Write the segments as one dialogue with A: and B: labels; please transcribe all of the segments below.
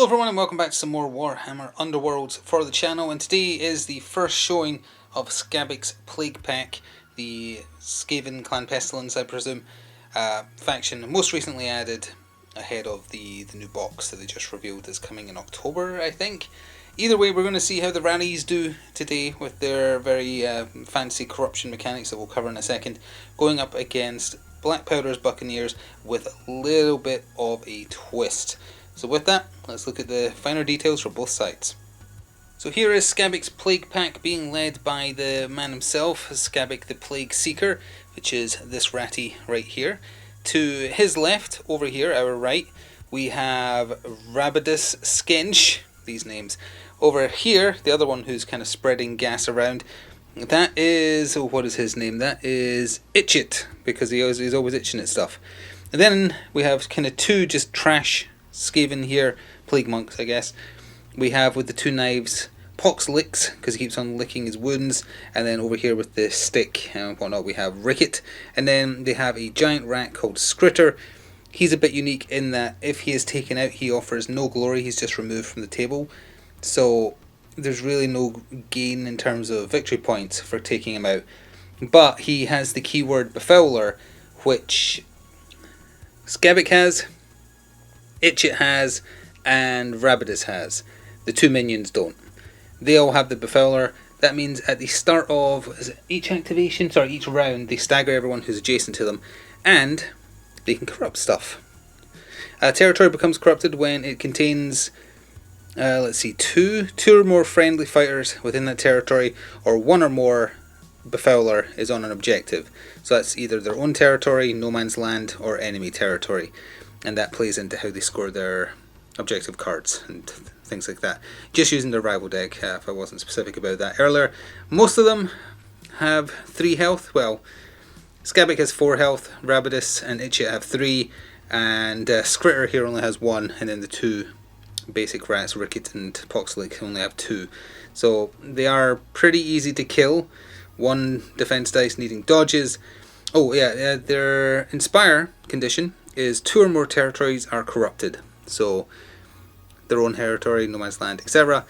A: everyone and welcome back to some more Warhammer Underworlds for the channel, and today is the first showing of Skabbik's Plaguepack, the Skaven Clan Pestilence, I presume, faction most recently added ahead of the new box that they just revealed is coming in October, I think. Either way, we're going to see how the rallies do today with their very fancy corruption mechanics that we'll cover in a second, going up against Black Powder's Buccaneers with a little bit of a twist. So with that, let's look at the finer details for both sides. So here is Skabbik's Plaguepack being led by the man himself, Skabbik the Plague Seeker, which is this ratty right here. To his left, over here, our right, we have Rabidus Skench, these names. Over here, the other one who's kind of spreading gas around, that is, what is his name? That is Itchit, because he's always itching at stuff. And then we have kind of two just trash Skaven here, Plague Monks I guess. We have with the two knives Pox Licks, because he keeps on licking his wounds, and then over here with the stick and whatnot we have Ricket, and then they have a giant rat called Skritter. He's a bit unique in that if he is taken out he offers no glory, he's just removed from the table, so there's really no gain in terms of victory points for taking him out. But he has the keyword Befouler, which Skabbik has, Itchit has, and Rabidus has. The two minions don't. They all have the Befouler. That means at the start of each round, they stagger everyone who's adjacent to them, and they can corrupt stuff. Territory becomes corrupted when it contains, two or more friendly fighters within that territory, or one or more Befouler is on an objective. So that's either their own territory, no man's land, or enemy territory. And that plays into how they score their objective cards and things like that. Just using their rival deck, if I wasn't specific about that earlier. Most of them have 3 health. Well, Skabbik has 4 health, Rabidus and Itchit have 3, and Skritter here only has 1, and then the two basic rats, Ricket and Poxlick, only have 2. So they are pretty easy to kill. 1 defense dice needing dodges. Oh yeah, their Inspire condition is 2 or more territories are corrupted. So their own territory, no man's land, etc.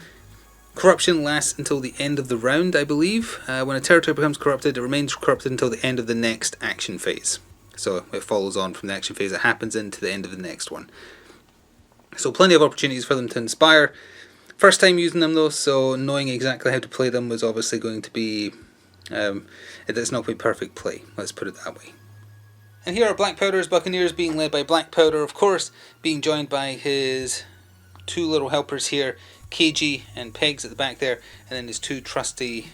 A: Corruption lasts until the end of the round, I believe. When a territory becomes corrupted, it remains corrupted until the end of the next action phase. So it follows on from the action phase it happens into the end of the next one. So plenty of opportunities for them to inspire. First time using them though, so knowing exactly how to play them was obviously going to be, it's not going to be perfect play, let's put it that way. And here are Black Powder's Buccaneers being led by Black Powder, of course, being joined by his 2 little helpers here, KG and Pegs at the back there, and then his 2 trusty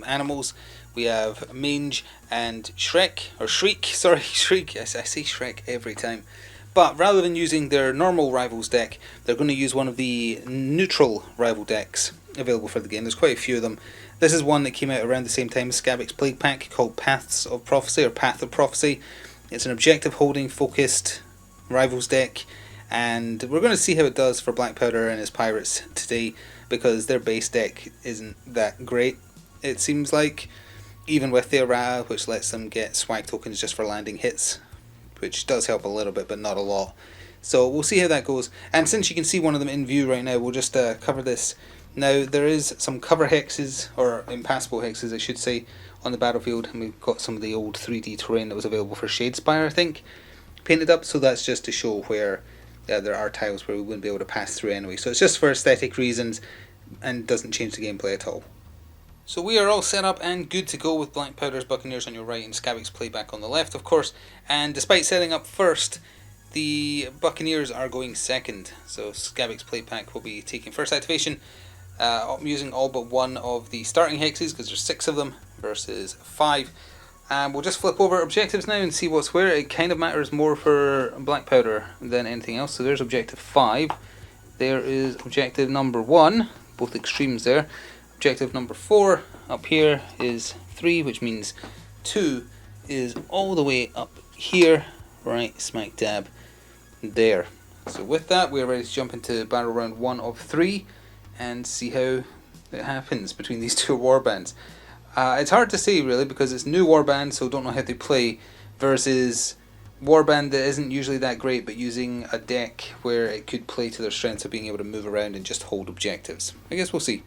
A: animals. We have Mange and Shriek. I say Shrek every time. But rather than using their normal rivals deck, they're going to use one of the neutral rival decks available for the game. There's quite a few of them. This is one that came out around the same time as Skabbik's Plaguepack, called Paths of Prophecy, or Path of Prophecy. It's an objective holding focused rivals deck, and we're going to see how it does for Black Powder and his pirates today, because their base deck isn't that great, it seems like, even with the errata, which lets them get swag tokens just for landing hits, which does help a little bit but not a lot. So we'll see how that goes, and since you can see one of them in view right now, we'll just cover this. Now there is some cover hexes, or impassable hexes I should say, on the battlefield, and we've got some of the old 3D terrain that was available for Shadespire, I think, painted up, so that's just to show where there are tiles where we wouldn't be able to pass through anyway. So it's just for aesthetic reasons and doesn't change the gameplay at all. So we are all set up and good to go with Black Powder's Buccaneers on your right and Skabbik's Plaguepack on the left, of course. And despite setting up first, the Buccaneers are going second. So Skabbik's Plaguepack will be taking first activation, using all but one of the starting hexes, because there's 6 of them versus 5. And we'll just flip over objectives now and see what's where. It kind of matters more for Black Powder than anything else. So there's objective 5. There is objective number 1, both extremes there. Objective number 4 up here is 3, which means 2 is all the way up here, right smack dab there. So with that, we're ready to jump into battle round 1 of 3 and see how it happens between these 2 warbands. It's hard to say really, because it's new warband, so don't know how they play, versus Warband that isn't usually that great, but using a deck where it could play to their strengths of being able to move around and just hold objectives. I guess we'll see.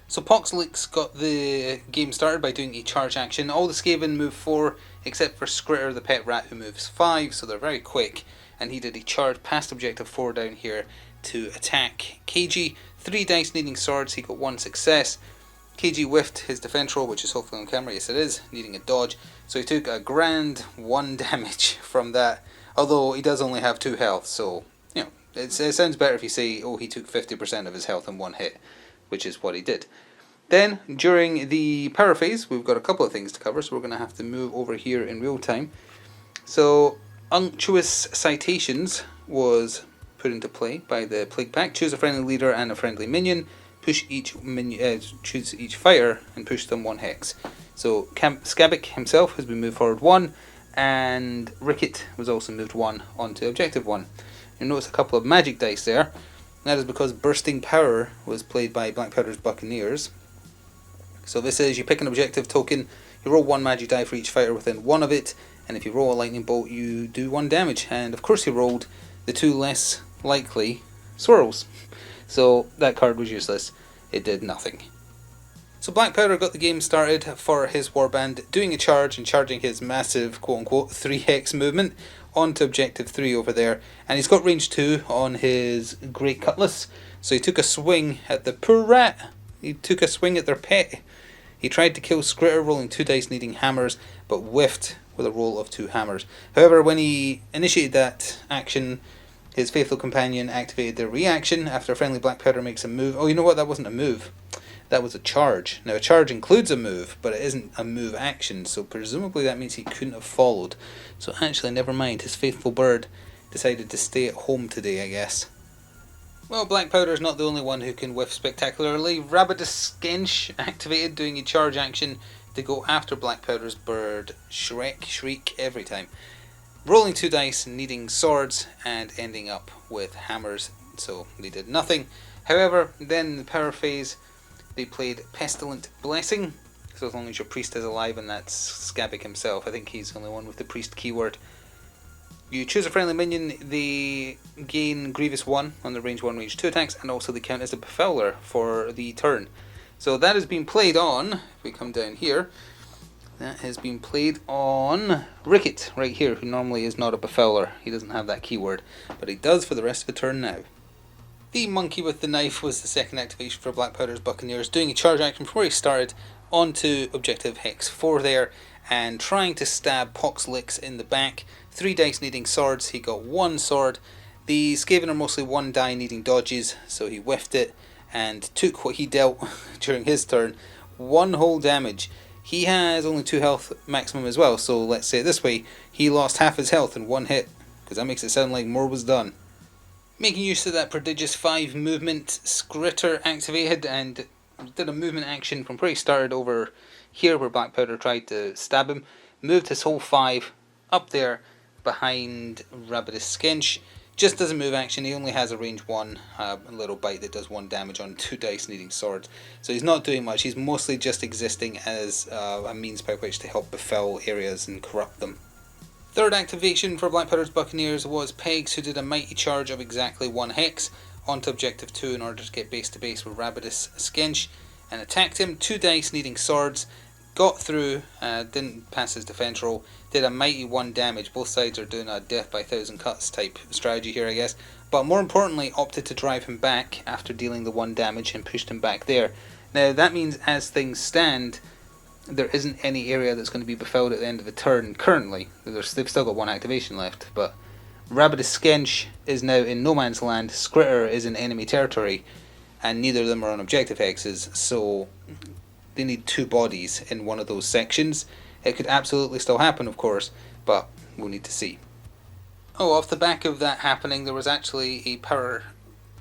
A: So Poxlix got the game started by doing a charge action. All the Skaven move 4, except for Skritter the pet rat, who moves 5, so they're very quick. And he did a charge past objective 4 down here to attack KG. 3 dice needing swords, he got 1 success. KG whiffed his defense roll, which is hopefully on camera, yes it is, needing a dodge. So he took a grand 1 damage from that, although he does only have 2 health, so, you know, it sounds better if you say, oh, he took 50% of his health in 1 hit, which is what he did. Then, during the power phase, we've got a couple of things to cover, so we're going to have to move over here in real time. So, Unctuous Citations was put into play by the Plaguepack. Choose a friendly leader and a friendly minion. Push each minion, choose each fighter and push them 1 hex. So Skabbik himself has been moved forward 1, and Ricket was also moved 1 onto objective 1. You'll notice a couple of magic dice there. That is because Bursting Power was played by Black Powder's Buccaneers. So this is, you pick an objective token, you roll 1 magic die for each fighter within 1 of it, and if you roll a lightning bolt you do 1 damage. And of course he rolled the 2 less likely swirls. So that card was useless, it did nothing. So Black Powder got the game started for his Warband, doing a charge and charging his massive quote-unquote 3 hex movement onto objective 3 over there, and he's got range 2 on his Grey Cutlass, so he took a swing at the poor rat, he took a swing at their pet. He tried to kill Skritter, rolling 2 dice needing hammers, but whiffed with a roll of 2 hammers. However, when he initiated that action, his faithful companion activated their reaction after a friendly Black Powder makes a move. Oh, you know what? That wasn't a move. That was a charge. Now, a charge includes a move, but it isn't a move action, so presumably that means he couldn't have followed. So actually, never mind. His faithful bird decided to stay at home today, I guess. Well, Black Powder is not the only one who can whiff spectacularly. Rabidus Skench activated, doing a charge action to go after Black Powder's bird. Shriek every time. Rolling 2 dice, needing swords, and ending up with hammers, so they did nothing. However, then in the power phase, they played Pestilent Blessing, so as long as your priest is alive, and that's Skabbik himself. I think he's the only one with the priest keyword. You choose a friendly minion, they gain Grievous 1 on the range 1, range 2 attacks, and also they count as a Befouler for the turn. So that has been played on, if we come down here, that has been played on Ricket, right here, who normally is not a Befouler. He doesn't have that keyword, but he does for the rest of the turn now. The Monkey with the Knife was the second activation for Black Powder's Buccaneers, doing a charge action before he started onto objective hex 4 there, and trying to stab Poxlix in the back. 3 dice needing swords, he got 1 sword. The Skaven are mostly 1 die needing dodges, so he whiffed it and took what he dealt during his turn, 1 whole damage. He has only 2 health maximum as well, so let's say it this way, he lost half his health in 1 hit, because that makes it sound like more was done. Making use of that prodigious 5 movement, Skritter activated and did a movement action from where he started over here where Black Powder tried to stab him, moved his whole 5 up there behind Rabidus Skench. Just as a move action, he only has a range 1, a little bite that does 1 damage on 2 dice needing swords. So he's not doing much, he's mostly just existing as a means by which to help befoul areas and corrupt them. Third activation for Black Powder's Buccaneers was Pegs, who did a mighty charge of exactly 1 hex onto objective 2 in order to get base to base with Rabidus Skench, and attacked him. 2 dice needing swords, got through, didn't pass his defense roll, did a mighty 1 damage. Both sides are doing a death by 1,000 cuts type strategy here, I guess, but more importantly opted to drive him back after dealing the 1 damage and pushed him back there. Now that means as things stand, there isn't any area that's going to be befouled at the end of the turn currently. They've still got 1 activation left, but Rabidus Skench is now in no man's land, Skritter is in enemy territory, and neither of them are on objective hexes, so they need 2 bodies in one of those sections. It could absolutely still happen, of course, but we'll need to see. Oh, off the back of that happening, there was actually a power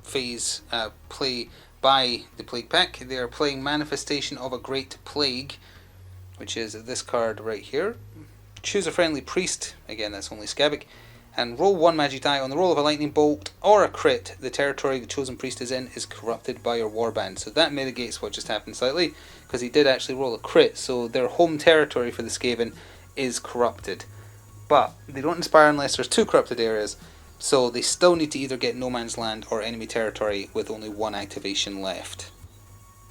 A: phase play by the Plaguepack. They are playing Manifestation of a Great Plague, which is this card right here. Choose a friendly priest, again that's only Skabbik, and roll 1 magic die. On the roll of a lightning bolt or a crit, the territory the chosen priest is in is corrupted by your warband. So that mitigates what just happened slightly, because he did actually roll a crit, so their home territory for the Skaven is corrupted. But they don't inspire unless there's 2 corrupted areas, so they still need to either get No Man's Land or enemy territory with only 1 activation left.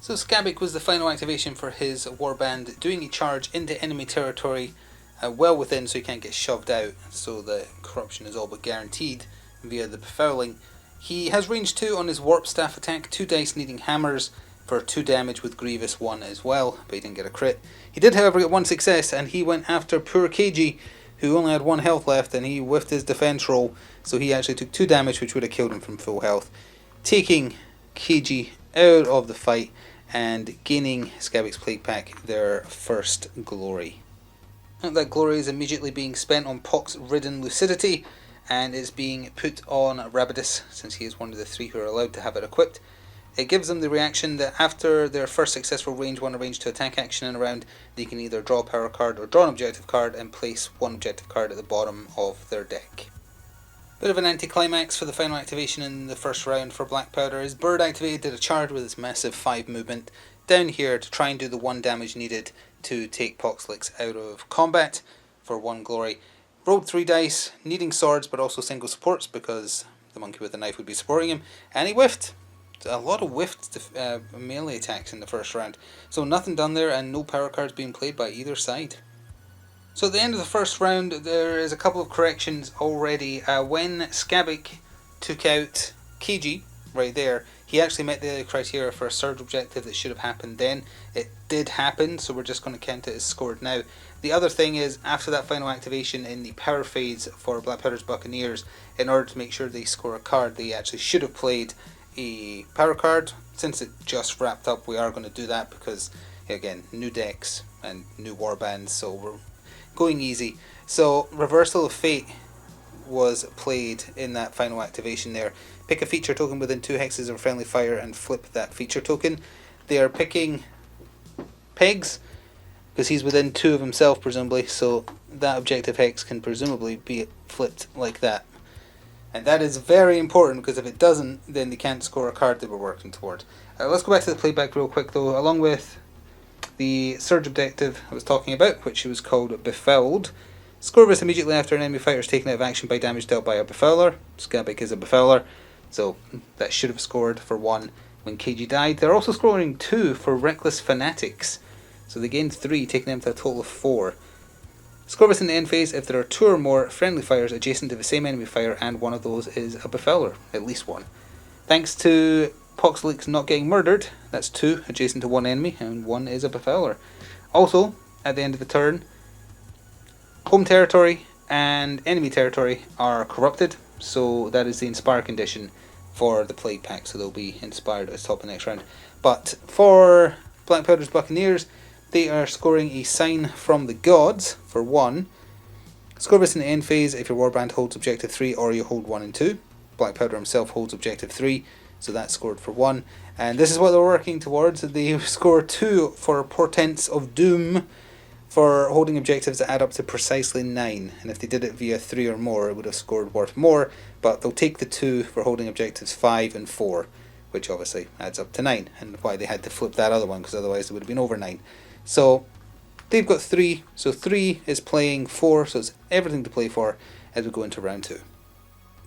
A: So Skabbik was the final activation for his Warband, doing a charge into enemy territory well within so he can't get shoved out, so the corruption is all but guaranteed via the befouling. He has range 2 on his Warp Staff attack, 2 dice needing hammers for 2 damage with Grievous 1 as well, but he didn't get a crit. He did however get 1 success, and he went after poor KG, who only had 1 health left, and he whiffed his defense roll, so he actually took 2 damage, which would have killed him from full health, taking KG out of the fight and gaining Skabbik's Plaguepack their first glory. And that glory is immediately being spent on pox-ridden Lucidity, and is being put on Rabidus, since he is one of the 3 who are allowed to have it equipped. It gives them the reaction that after their first successful range 1 or range 2 attack action in a round, they can either draw a power card or draw an objective card and place 1 objective card at the bottom of their deck. Bit of an anticlimax for the final activation in the first round for Black Powder. His bird activated, did a charge with his massive 5 movement down here to try and do the 1 damage needed to take Poxlix out of combat for 1 glory. Rolled 3 dice, needing swords but also single supports because the monkey with the knife would be supporting him, and he whiffed. A lot of whiffed melee attacks in the first round, so nothing done there and no power cards being played by either side. So at the end of the first round there is a couple of corrections already. When Skabbik took out KG right there, he actually met the criteria for a surge objective that should have happened then. It did happen, so we're just going to count it as scored now. The other thing is, after that final activation in the power phase for Black Powder's Buccaneers, in order to make sure they score a card, they actually should have played a power card. Since it just wrapped up, we are going to do that because, again, new decks and new warbands, so we're going easy. So Reversal of Fate was played in that final activation there. Pick a feature token within 2 hexes of friendly fire and flip that feature token. They are picking Pegs because he's within 2 of himself presumably, so that objective hex can presumably be flipped like that. And that is very important because if it doesn't, then they can't score a card that we're working toward. Let's go back to the playback real quick though. Along with the surge objective I was talking about, which was called Befouled. Score this immediately after an enemy fighter is taken out of action by damage dealt by a Befouler. Skabbik is a Befouler, so that should have scored for 1 when KG died. They're also scoring 2 for Reckless Fanatics, so they gained 3, taking them to a total of 4. Score this in the end phase if there are 2 or more friendly fires adjacent to the same enemy fire and one of those is a Befouler, at least 1. Thanks to Poxlix not getting murdered, that's 2 adjacent to 1 enemy and 1 is a Befouler. Also, at the end of the turn, home territory and enemy territory are corrupted, so that is the Inspire condition for the Plaguepack, so they'll be inspired at the top of the next round. But for Black Powder's Buccaneers, they are scoring a Sign from the Gods for 1. Score this in the end phase if your Warband holds objective 3 or you hold 1 and 2. Black Powder himself holds objective 3, so that's scored for 1. And this is what they're working towards. They score 2 for Portents of Doom for holding objectives that add up to precisely 9. And if they did it via 3 or more, it would have scored worth more. But they'll take the 2 for holding objectives 5 and 4, which obviously adds up to 9. And why they had to flip that other one, because otherwise it would have been over 9. So they've got 3, so 3 is playing 4, so it's everything to play for as we go into round 2.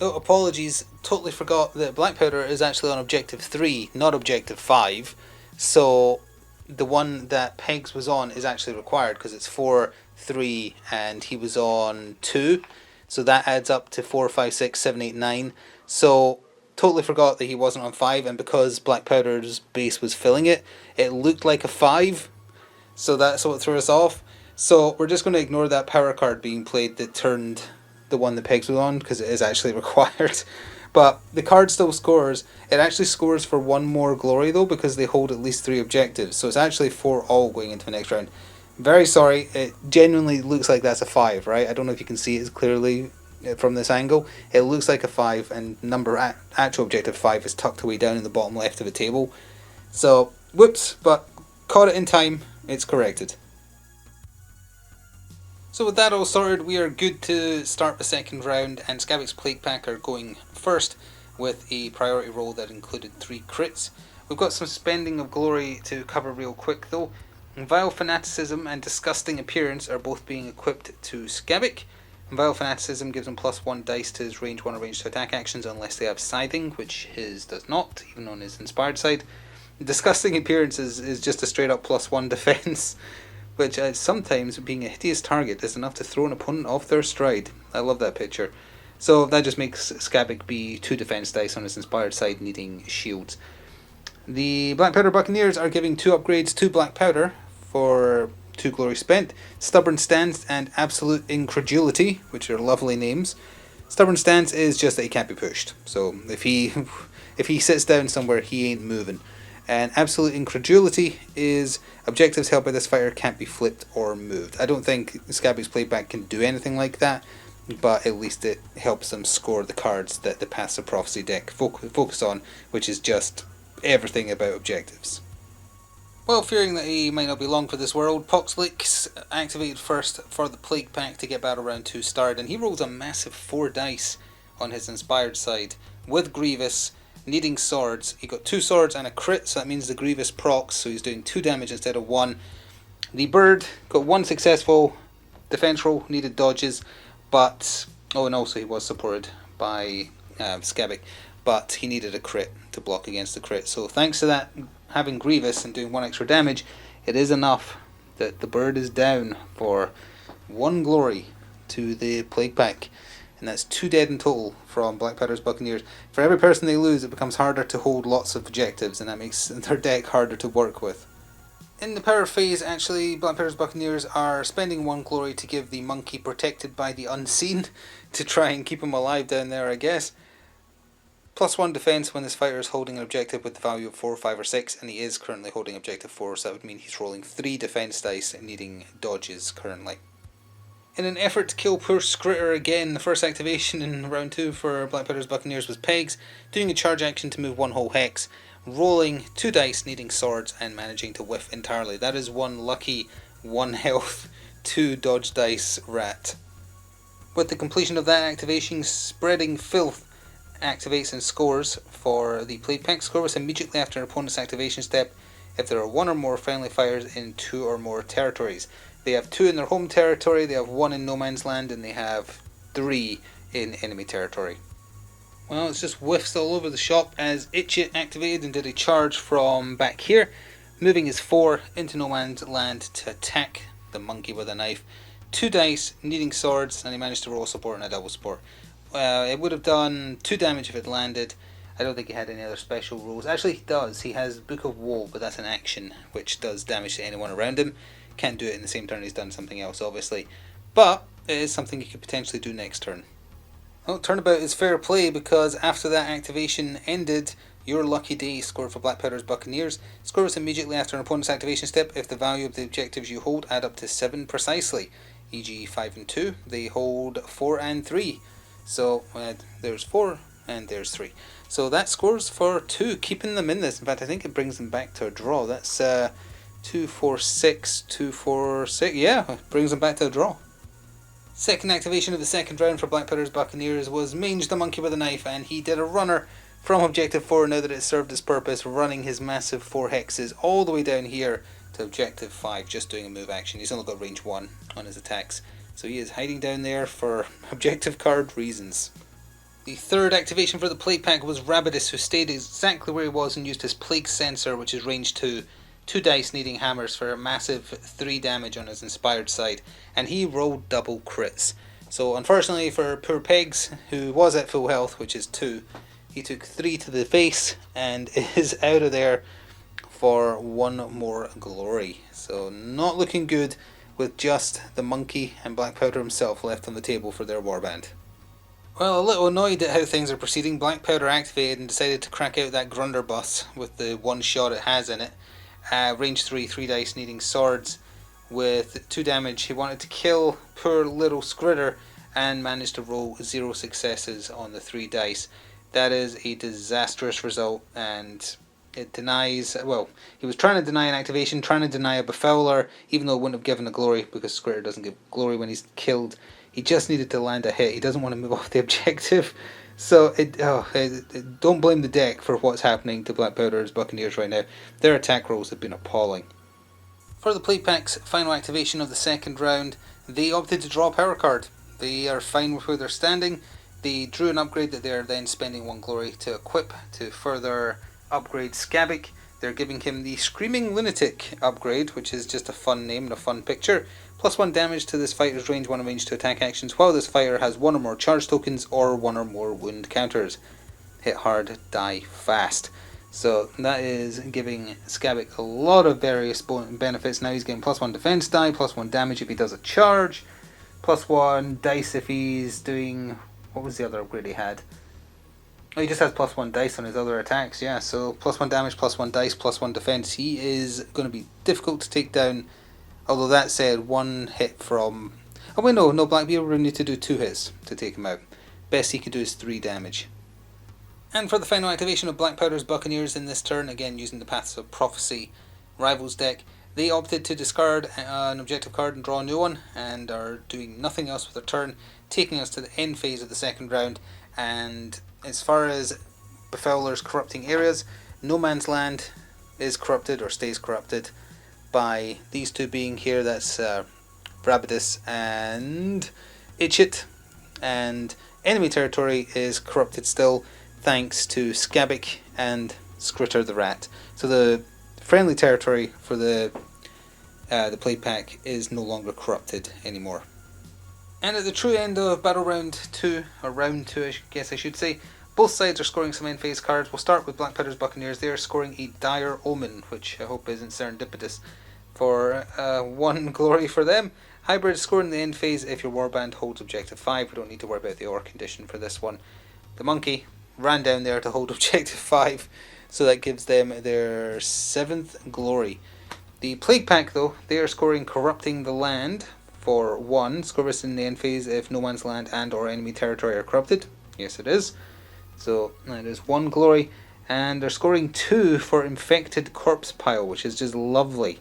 A: Oh, apologies, totally forgot that Black Powder is actually on objective 3, not objective 5, so the one that Pegs was on is actually required because it's 4, 3, and he was on 2, so that adds up to 4, 5, 6, 7, 8, 9, so totally forgot that he wasn't on 5, and because Black Powder's base was filling it, it looked like a 5, so that's what threw us off. So we're just going to ignore that power card being played that turned the one that Pegs was on, because it is actually required. But the card still scores. It actually scores for 1 more glory though, because they hold at least 3 objectives. So it's actually 4 all going into the next round. Very sorry, it genuinely looks like that's a 5, right? I don't know if you can see it as clearly from this angle. It looks like a 5, and actual objective 5 is tucked away down in the bottom left of the table. So, whoops, but caught it in time. It's corrected. So with that all sorted, we are good to start the second round, and Skabbik's Plaguepack are going first with a priority roll that included 3 crits. We've got some spending of glory to cover real quick though. Vile Fanaticism and Disgusting Appearance are both being equipped to Skabbik. Vile Fanaticism gives him +1 dice to his range 1 or range 2 attack actions unless they have Scything, which his does not, even on his inspired side. Disgusting Appearance is just a straight up +1 defense, which sometimes, being a hideous target, is enough to throw an opponent off their stride. I love that picture. So that just makes Skabbik be 2 defense dice on his inspired side, needing shields. The Black Powder Buccaneers are giving 2 upgrades to Black Powder for 2 glory spent. Stubborn Stance and Absolute Incredulity, which are lovely names. Stubborn Stance is just that he can't be pushed. So if he sits down somewhere, he ain't moving. And Absolute Incredulity is objectives held by this fighter can't be flipped or moved. I don't think Skabbik's Plaguepack can do anything like that, but at least it helps them score the cards that the Paths of Prophecy deck focus on, which is just everything about objectives. Well, fearing that he might not be long for this world, Poxlix activated first for the Plaguepack to get Battle Round 2 started, and he rolled a massive 4 dice on his inspired side with Grievous, needing swords. He got 2 swords and a crit, so that means the Grievous procs, so he's doing 2 damage instead of 1. The bird got 1 successful defense roll, needed dodges, but and also he was supported by Skabbik, but he needed a crit to block against the crit. So thanks to that, having Grievous and doing 1 extra damage, it is enough that the bird is down for 1 glory to the Plaguepack, and that's 2 dead in total from Black Powder's Buccaneers. For every person they lose, it becomes harder to hold lots of objectives, and that makes their deck harder to work with. In the power phase, actually, Black Powder's Buccaneers are spending 1 glory to give the monkey Protected by the Unseen to try and keep him alive down there, I guess. +1 defense when this fighter is holding an objective with the value of 4, 5 or 6, and he is currently holding objective 4, so that would mean he's rolling 3 defense dice and needing dodges currently. In an effort to kill poor Skritter again, the first activation in round 2 for Black Powder's Buccaneers was Pegs, doing a charge action to move 1 whole hex, rolling 2 dice, needing swords, and managing to whiff entirely. That is 1 lucky 1 health 2 dodge dice rat. With the completion of that activation, Spreading Filth activates and scores for the Plaguepack. Scores immediately after an opponent's activation step if there are 1 or more friendly fighters in 2 or more territories. They have 2 in their home territory, they have 1 in no man's land, and they have 3 in enemy territory. Well, it's just whiffs all over the shop as Itchit activated and did a charge from back here, moving his 4 into no man's land to attack the monkey with a knife. 2 dice, needing swords, and he managed to roll support and a double support. It would have done 2 damage if it landed. I don't think he had any other special rules. Actually, he does. He has Book of Woe, but that's an action which does damage to anyone around him. Can't do it in the same turn he's done something else, obviously. But it is something he could potentially do next turn. Well, turnabout is fair play because after that activation ended, your lucky day scored for Black Powder's Buccaneers. Scores immediately after an opponent's activation step if the value of the objectives you hold add up to 7 precisely, e.g. 5 and 2. They hold 4 and 3. So there's 4 and there's 3. So that scores for 2, keeping them in this. In fact, I think it brings them back to a draw. That's 2, 4, 6, 2, 4, 6. Yeah, brings them back to a draw. Second activation of the second round for Black Powder's Buccaneers was Mange the Monkey with a Knife, and he did a runner from objective 4 now that it served its purpose, running his massive 4 hexes all the way down here to objective 5, just doing a move action. He's only got range 1 on his attacks, so he is hiding down there for objective card reasons. The third activation for the Plaguepack was Rabidus, who stayed exactly where he was and used his Plague Sensor, which is range 2. 2 dice, needing hammers for a massive 3 damage on his inspired side, and he rolled double crits. So unfortunately for poor Pegs, who was at full health, which is 2, he took 3 to the face and is out of there for 1 more glory. So not looking good with just the monkey and Black Powder himself left on the table for their warband. Well, a little annoyed at how things are proceeding, Black Powder activated and decided to crack out that Grunderbus with the 1 shot it has in it. Range 3, 3 dice, needing swords with 2 damage. He wanted to kill poor little Skritter and managed to roll 0 successes on the 3 dice. That is a disastrous result, and it denies, well, he was trying to deny an activation, trying to deny a Befouler, even though it wouldn't have given a glory, because Skritter doesn't give glory when he's killed. He just needed to land a hit. He doesn't want to move off the objective. So don't blame the deck for what's happening to Black Powder's Buccaneers right now. Their attack rolls have been appalling. For the Plaguepack's final activation of the second round, they opted to draw a power card. They are fine with where they're standing. They drew an upgrade that they are then spending 1 glory to equip to further upgrade Skabbik. They're giving him the Screaming Lunatic upgrade, which is just a fun name and a fun picture. +1 damage to this fighter's range 1 and range 2 attack actions while this fighter has 1 or more charge tokens or 1 or more wound counters. Hit hard, die fast. So that is giving Skabbik a lot of various benefits. Now he's getting +1 defense die, +1 damage if he does a charge, +1 dice if he's doing... what was the other upgrade he had? Oh, he just has +1 dice on his other attacks, yeah. So +1 damage, +1 dice, +1 defense. He is going to be difficult to take down. Although that said, 1 hit from... oh wait, no, Blackbeard would need to do 2 hits to take him out. Best he could do is 3 damage. And for the final activation of Black Powder's Buccaneers in this turn, again using the Paths of Prophecy Rivals deck, they opted to discard an objective card and draw a new one, and are doing nothing else with their turn, taking us to the end phase of the second round. And as far as Befouler's corrupting areas, No Man's Land is corrupted or stays corrupted by these two being here. That's Brabidus and Itchit, and enemy territory is corrupted still thanks to Skabbik and Skritter the Rat. So the friendly territory for the Plaguepack is no longer corrupted anymore. And at the true end of Battle Round 2, or Round 2 I guess I should say, both sides are scoring some end phase cards. We'll start with Black Powder's Buccaneers. They are scoring a Dire Omen, which I hope isn't serendipitous, for 1 glory for them. Hybrid scoring the end phase if your Warband holds objective 5. We don't need to worry about the OR condition for this one. The Monkey ran down there to hold objective 5, so that gives them their 7th glory. The Plaguepack though, they are scoring Corrupting the Land for 1. Score this in the end phase if No Man's Land and or enemy territory are corrupted. Yes it is. So that is 1 glory. And they're scoring 2 for Infected Corpse Pile, which is just lovely.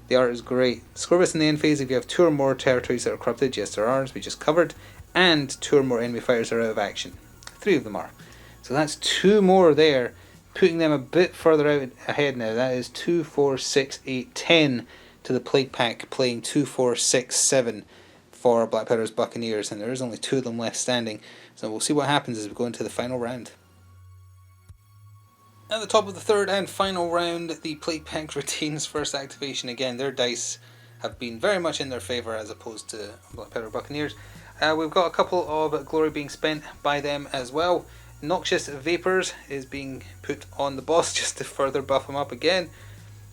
A: The art is great. Score this in the end phase if you have 2 or more territories that are corrupted. Yes there are, as we just covered. And 2 or more enemy fighters are out of action. 3 of them are. So that's 2 more there, putting them a bit further out ahead now. That is 2, 4, 6, 8, 10 to the Plaguepack, playing 2, 4, 6, 7 for Black Powder's Buccaneers, and there is only 2 of them left standing. So we'll see what happens as we go into the final round. At the top of the third and final round, the Plaguepack retains first activation again. Their dice have been very much in their favour as opposed to Black Powder Buccaneers. We've got a couple of glory being spent by them as well. Noxious Vapours is being put on the boss just to further buff him up again.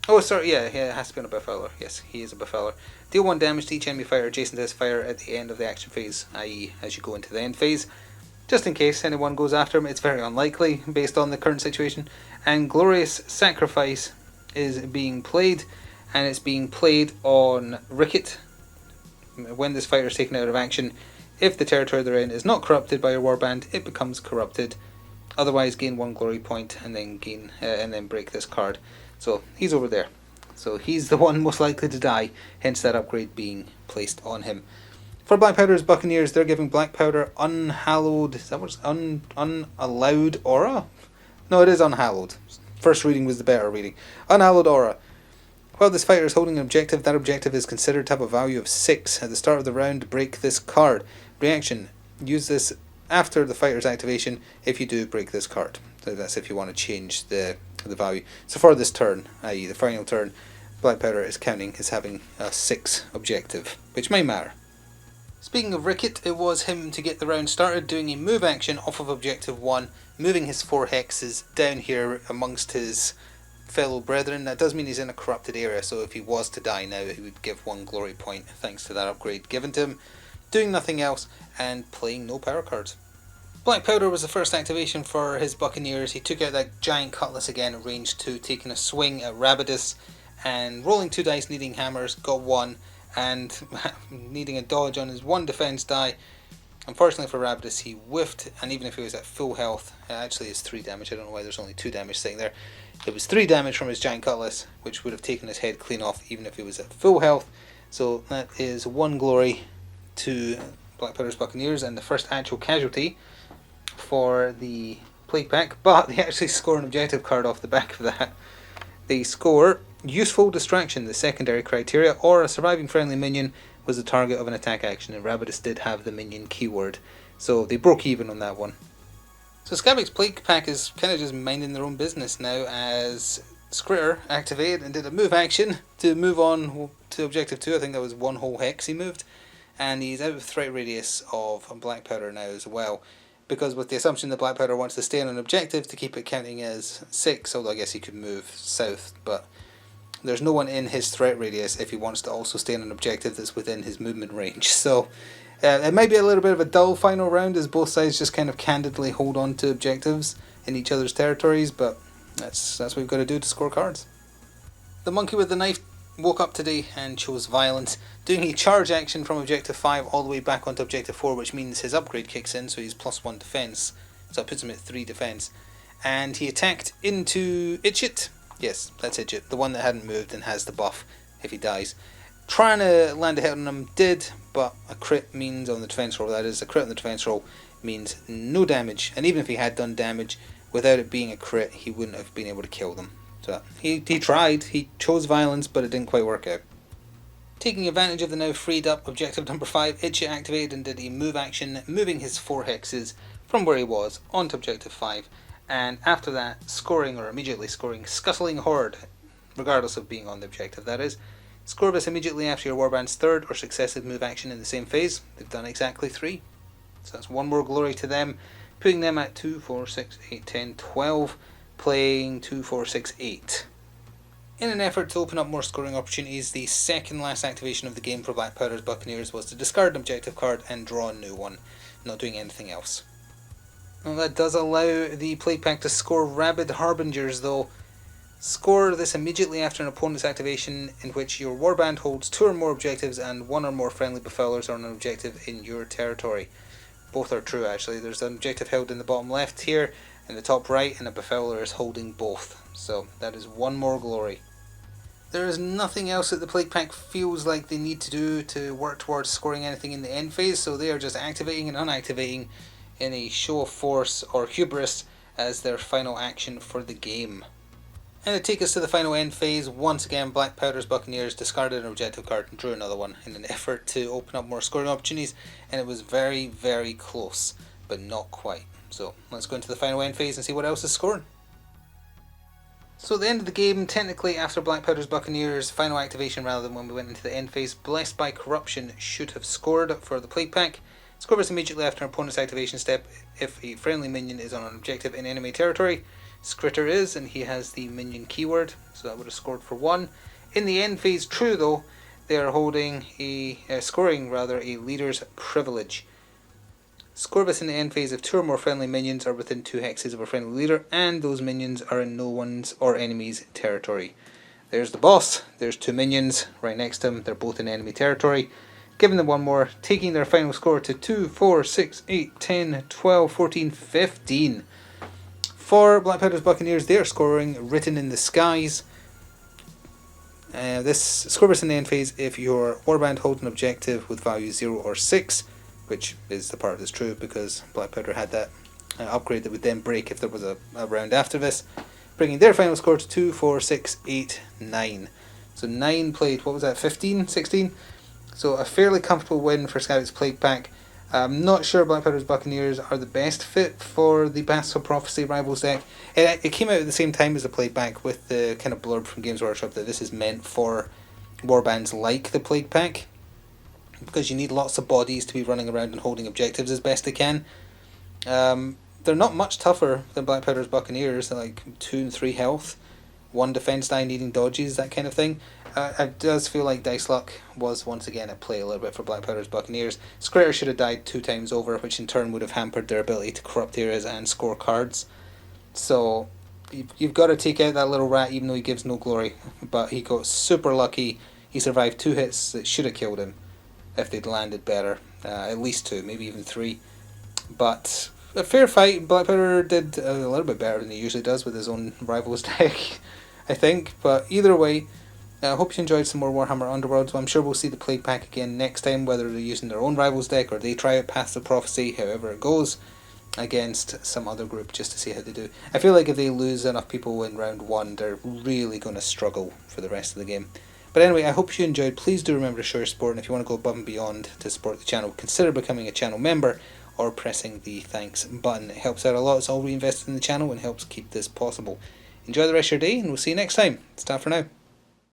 A: Oh, sorry, yeah, it has to be on a Befouler. Yes, he is a Befouler. Deal 1 damage to each enemy fighter adjacent to this fire at the end of the action phase, i.e. as you go into the end phase. Just in case anyone goes after him, it's very unlikely based on the current situation. And Glorious Sacrifice is being played, and it's being played on Ricket. When this fighter is taken out of action, if the territory they're in is not corrupted by your warband, it becomes corrupted. Otherwise, gain 1 glory point and then break this card. So he's over there. So he's the one most likely to die. Hence that upgrade being placed on him. For Black Powder's Buccaneers, they're giving Black Powder Unhallowed. Is that what's Unallowed Aura? No, it is Unhallowed. First reading was the better reading. Unhallowed Aura. While this fighter is holding an objective, that objective is considered to have a value of 6. At the start of the round, break this card. Reaction. Use this after the fighter's activation if you do break this card. So that's if you want to change the value. So for this turn, i.e. the final turn, Black Powder is counting as having a 6 objective, which may matter. Speaking of Ricket, it was him to get the round started, doing a move action off of objective 1, moving his 4 hexes down here amongst his fellow brethren. That does mean he's in a corrupted area, so if he was to die now, he would give 1 glory point thanks to that upgrade given to him, doing nothing else and playing no power cards. Black Powder was the first activation for his Buccaneers. He took out that giant cutlass again at range 2, taking a swing at Rabidus and rolling 2 dice, needing hammers, got 1, and needing a dodge on his 1 defense die. Unfortunately for Rabidus, he whiffed, and even if he was at full health, it actually is 3 damage. I don't know why there's only 2 damage sitting there. It was 3 damage from his giant cutlass, which would have taken his head clean off even if he was at full health. So that is 1 glory to Black Powder's Buccaneers, and the first actual casualty for the Plaguepack, but they actually score an objective card off the back of that. They score Useful distraction, the secondary criteria, or a surviving friendly minion was the target of an attack action, and Rabidus did have the minion keyword, so they broke even on that one. So Skabbik's Plaguepack is kind of just minding their own business now, as Skritter activated and did a move action to move on to objective 2. I think that was one whole hex he moved, and he's out of threat radius of Black Powder now as well, because with the assumption that Black Powder wants to stay on an objective to keep it counting as 6, although I guess he could move south, but there's no one in his threat radius if he wants to also stay on an objective that's within his movement range. So it might be a little bit of a dull final round as both sides just kind of candidly hold on to objectives in each other's territories, but that's what we've got to do to score cards. The monkey with the knife woke up today and chose violence, doing a charge action from objective 5 all the way back onto objective 4, which means his upgrade kicks in, so he's +1 defense, so that puts him at 3 defense, and he attacked into Idjit. Yes, that's Idjit, the one that hadn't moved and has the buff if he dies. Trying to land a hit on him did, but a crit means on the defense roll, that is, a crit on the defense roll means no damage, and even if he had done damage, without it being a crit, he wouldn't have been able to kill them. So he tried, he chose violence, but it didn't quite work out. Taking advantage of the now freed up objective number 5, Idjit activated and did a move action, moving his 4 hexes from where he was onto objective 5, and after that scoring, or immediately scoring, Scuttling Horde, regardless of being on the objective, that is. Score this immediately after your Warband's 3rd or successive move action in the same phase. They've done exactly 3, so that's 1 more glory to them, putting them at 2, 4, 6, 8, 10, 12, playing 2, 4, 6, 8. In an effort to open up more scoring opportunities, the second last activation of the game for Black Powder's Buccaneers was to discard an objective card and draw a new one, not doing anything else. Well, that does allow the Plaguepack to score Rabid Harbingers though. Score this immediately after an opponent's activation in which your Warband holds 2 or more objectives and 1 or more friendly Befoulers on an objective in your territory. Both are true actually. There's an objective held in the bottom left here, in the top right, and a Befouler is holding both. So that is 1 more glory. There is nothing else that the Plaguepack feels like they need to do to work towards scoring anything in the end phase, so they are just activating and unactivating in a show of force or hubris as their final action for the game. And to take us to the final end phase, once again Black Powder's Buccaneers discarded an objective card and drew another one in an effort to open up more scoring opportunities, and it was very, very close, but not quite. So let's go into the final end phase and see what else is scoring. So at the end of the game, technically after Black Powder's Buccaneers' final activation rather than when we went into the end phase, Blessed by Corruption should have scored for the Plaguepack. Score this immediately after an opponent's activation step if a friendly minion is on an objective in enemy territory. Skritter is, and he has the minion keyword, so that would have scored for 1. In the end phase, true though, they are holding scoring a leader's privilege. Score this in the end phase if 2 or more friendly minions are within 2 hexes of a friendly leader, and those minions are in no one's or enemy's territory. There's the boss, there's 2 minions right next to him, they're both in enemy territory. Giving them 1 more, taking their final score to 2, 4, 6, 8, 10, 12, 14, 15. For Black Powder's Buccaneers, they are scoring Written in the Skies. This score in the end phase if your Warband holds an objective with value 0 or 6, which is the part that's true because Black Powder had that upgrade that would then break if there was a round after this, bringing their final score to 2, 4, 6, 8, 9. So 9 played, what was that, 15, 16? So a fairly comfortable win for Skabbik's Plaguepack. I'm not sure Black Powder's Buccaneers are the best fit for the Bastard Prophecy Rivals deck. It came out at the same time as the Plaguepack with the kind of blurb from Games Workshop that this is meant for warbands like the Plaguepack, because you need lots of bodies to be running around and holding objectives as best they can. They're not much tougher than Black Powder's Buccaneers. They're like 2 and 3 health, 1 defense die needing dodges, that kind of thing. It does feel like Dice Luck was once again at play a little bit for Black Powder's Buccaneers. Skritter should have died 2 times over, which in turn would have hampered their ability to corrupt areas and score cards. So you've got to take out that little rat even though he gives no glory. But he got super lucky. He survived 2 hits that should have killed him if they'd landed better. At least 2, maybe even 3. But a fair fight. Black Powder did a little bit better than he usually does with his own Rivals deck, I think. But either way, I hope you enjoyed some more Warhammer Underworlds. I'm sure we'll see the Plaguepack again next time, whether they're using their own Rivals deck or they try out Path of Prophecy, however it goes. against some other group just to see how they do. I feel like if they lose enough people in round 1, they're really going to struggle for the rest of the game. But anyway, I hope you enjoyed. Please do remember to show your support, and if you want to go above and beyond to support the channel, consider becoming a channel member or pressing the thanks button. It helps out a lot. It's all reinvested in the channel and helps keep this possible. Enjoy the rest of your day, and we'll see you next time. It's time for now.